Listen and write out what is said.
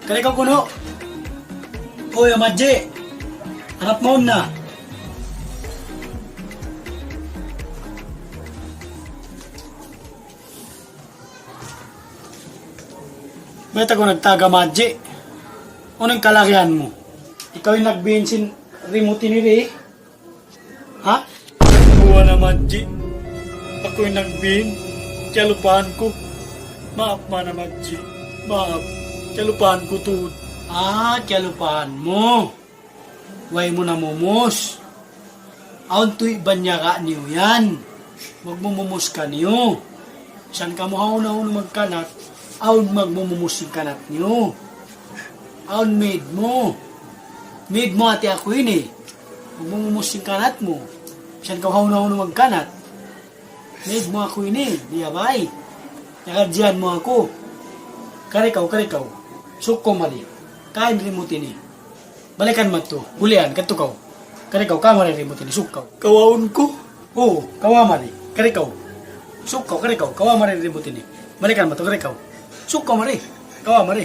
Kaya ikaw kuno. Uy, Amadji. Harap mo na. Ba't ako nagtaga, Amadji? Unang kalakyan mo? Ikaw yung nag-bensin remote ni Ray? Ha? Buwa na, Amadji. Ako yung nag-bin. Kalupaan ko. Maap man na, Amadji. Maap. Kalupaan ko to. Ah, kalupaan mo. Way mo na mumos. Aon to'y banya ka niyo yan. Huwag mo mumos ka niyo. San ka mo haon magkanat, aon magmumumos yung kanat niyo. Aon maid mo. Maid mo ati ako yun eh. Huwag mo mumos yung kanat mo. San ka haon magkanat. Maid mo ako yun eh. Di abay. Nakadyan mo ako. Karikaw. Suko mali. Kain remote ini. Balikan mo to. Bulian, katukaw. Karikaw, kamari remote ini. Sukaw. Kawaon ko? Oo, kawamari. Karikaw. Sukaw, karikaw. Kawamari remote ini. Balikan mo to, karikaw. Sukaw mari. Kawamari.